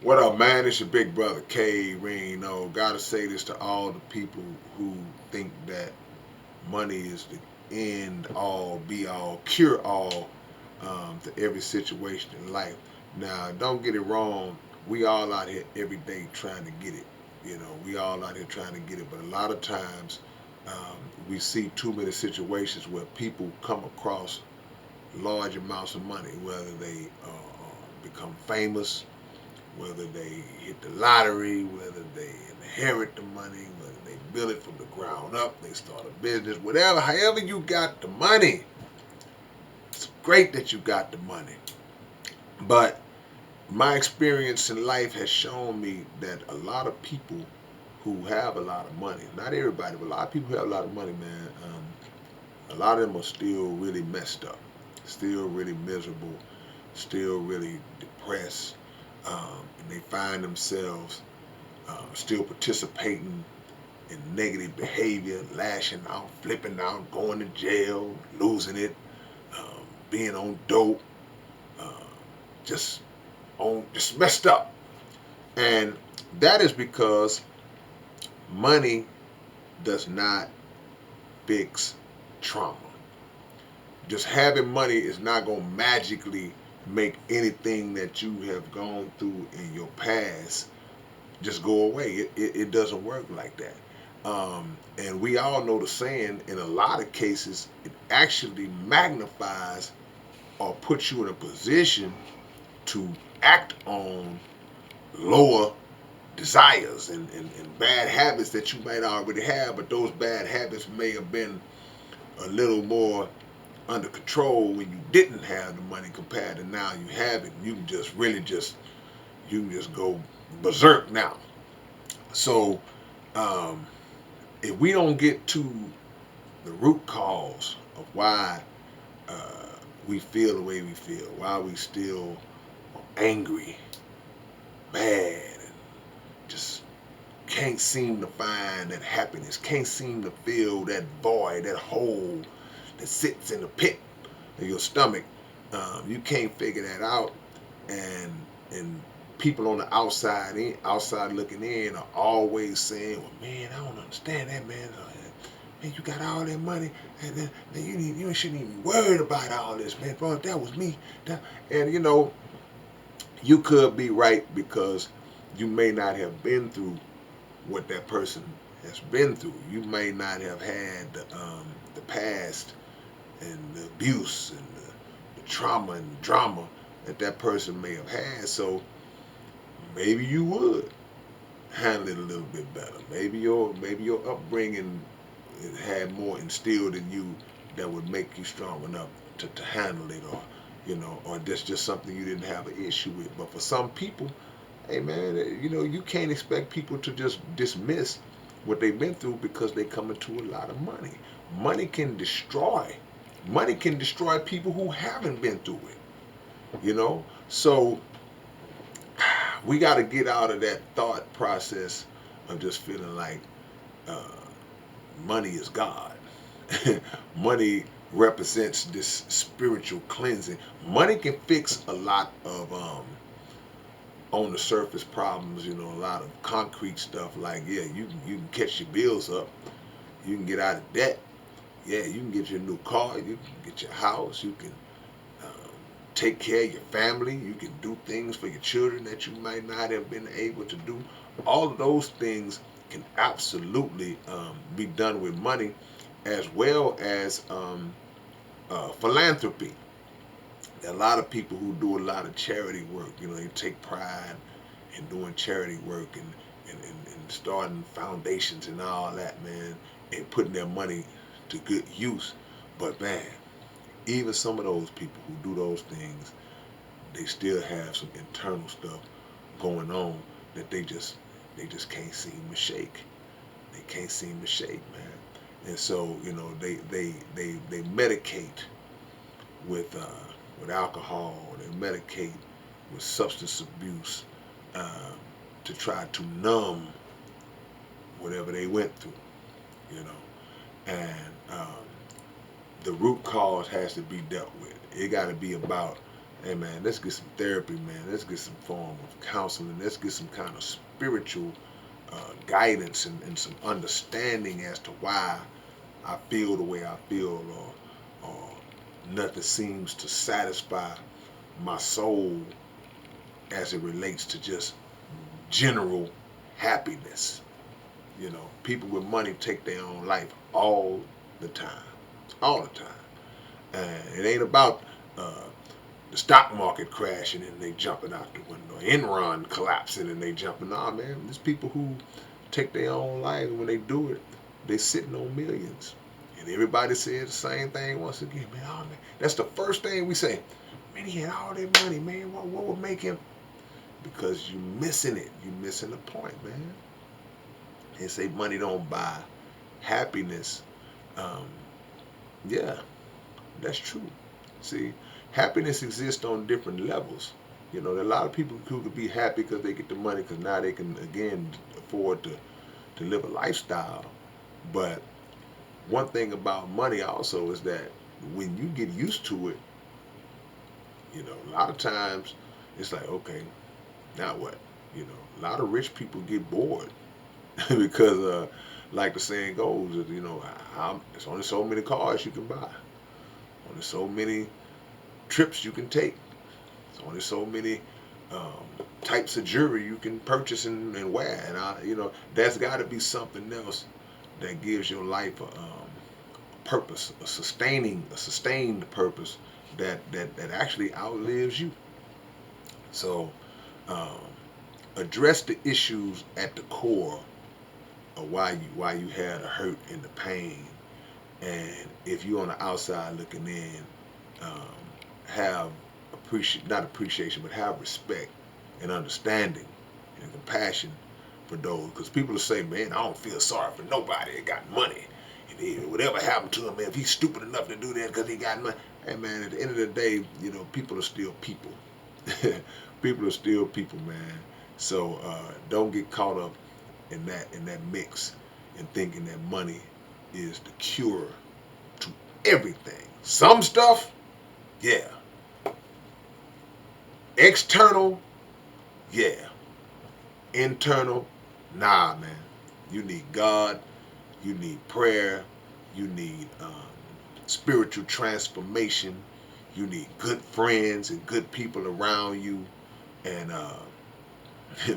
What up, man? It's your big brother K-Rino. Gotta say this to all the people who think that money is the end all, be all, cure all to every situation in life. Now, don't get it wrong. We all out here every day trying to get it. We all out here trying to get it. But a lot of times, um, we see too many situations where people come across large amounts of money, whether they become famous, whether they hit the lottery, whether they inherit the money, whether they build it from the ground up, they start a business, whatever, however you got the money, it's great that you got the money. But my experience in life has shown me that a lot of people who have a lot of money, not everybody, but a lot of people who have a lot of money, man, a lot of them are still really messed up, still really miserable, still really depressed, and they find themselves still participating in negative behavior, lashing out, flipping out, going to jail, losing it, being on dope, uh, just just messed up. And that is because money does not fix trauma. Just having money is not going to magically make anything that you have gone through in your past just go away. It doesn't work like that. And we all know the saying, in a lot of cases, it actually magnifies or puts you in a position to act on lower desires and bad habits that you might already have, but those bad habits may have been a little more under control when you didn't have the money compared to now you have it. You can just really you can just go berserk now. So um, if we don't get to the root cause of why uh, we feel the way we feel, why we still are angry, mad, and just can't seem to find that happiness, can't seem to fill that void, that hole that sits in the pit of your stomach. You can't figure that out, and and people on the outside looking in, are always saying, "Well, man, I don't understand that, man. Man, you got all that money, and then you shouldn't even be worried about all this, man. Bro, if that was me, and you could be right because you may not have been through what that person has been through. You may not have had the past and the abuse and the trauma and the drama that that person may have had. So maybe you would handle it a little bit better. Maybe your upbringing had more instilled in you that would make you strong enough to handle it, or or that's just something you didn't have an issue with. But for some people, hey man, you can't expect people to just dismiss what they've been through because they come into a lot of money. Money can destroy. Money can destroy people who haven't been through it. So we got to get out of that thought process of just feeling like uh, money is God. Money represents this spiritual cleansing. Money can fix a lot of on the surface problems, a lot of concrete stuff like, yeah, you can catch your bills up, you can get out of debt, yeah, you can get your new car, you can get your house, you can um, take care of your family, you can do things for your children that you might not have been able to do. All of those things can absolutely be done with money, as well as philanthropy. There are a lot of people who do a lot of charity work. They take pride in doing charity work and starting foundations and all that, man, and putting their money to good use. But man, even some of those people who do those things, they still have some internal stuff going on that they just can't seem to shake. They can't seem to shake, man. And so they medicate with alcohol. They medicate with substance abuse uh, to try to numb whatever they went through, you know. And the root cause has to be dealt with. It got to be about Hey man, let's get some therapy, man. Let's get some form of counseling. Let's get some kind of spiritual guidance and some understanding as to why I feel the way I feel, or nothing seems to satisfy my soul as it relates to just general happiness. You know, people with money take their own life all the time, all the time. And it ain't about uh, the stock market crashing and they jumping out the window, Enron collapsing and they jumping. Nah, man, there's people who take their own lives, and when they do it, they sitting on millions. And everybody says the same thing once again, man. Oh man, that's the first thing we say. Man, he had all that money, man. What would make him? Because you missing it. You missing the point, man. They say money don't buy happiness. Um, yeah, that's true. See, happiness exists on different levels. You know, there are a lot of people who could be happy because they get the money because now they can again afford to live a lifestyle. But one thing about money also is that when you get used to it, you know, a lot of times it's like, okay, now what? You know, a lot of rich people get bored because, like the saying goes, you know, there's only so many cars you can buy, only so many trips you can take, there's only so many um, types of jewelry you can purchase and wear, and you know, there's got to be something else that gives your life a purpose, a sustained purpose that actually outlives you. So um, address the issues at the core of why you had a hurt and the pain, and if you're on the outside looking in, um, have not appreciation, but have respect and understanding and compassion for those. Because people will say, man, I don't feel sorry for nobody that got money. And whatever happened to him, man, if he's stupid enough to do that because he got money. Hey, man, at the end of the day, you know, people are still people. People are still people, man. So don't get caught up in that mix and thinking that money is the cure to everything. Some stuff, yeah. External, yeah. Internal, nah, man. You need God. You need prayer. You need spiritual transformation. You need good friends and good people around you, and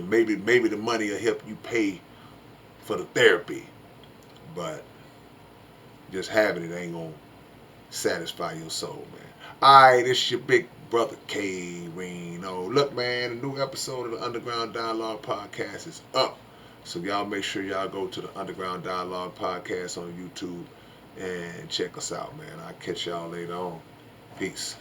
maybe the money will help you pay for the therapy, but just having it ain't gonna satisfy your soul, man. Alright, it's your big brother K-Rino. Look, man, a new episode of the Underground Dialogue Podcast is up. So y'all make sure y'all go to the Underground Dialogue Podcast on YouTube and check us out, man. I'll catch y'all later on. Peace.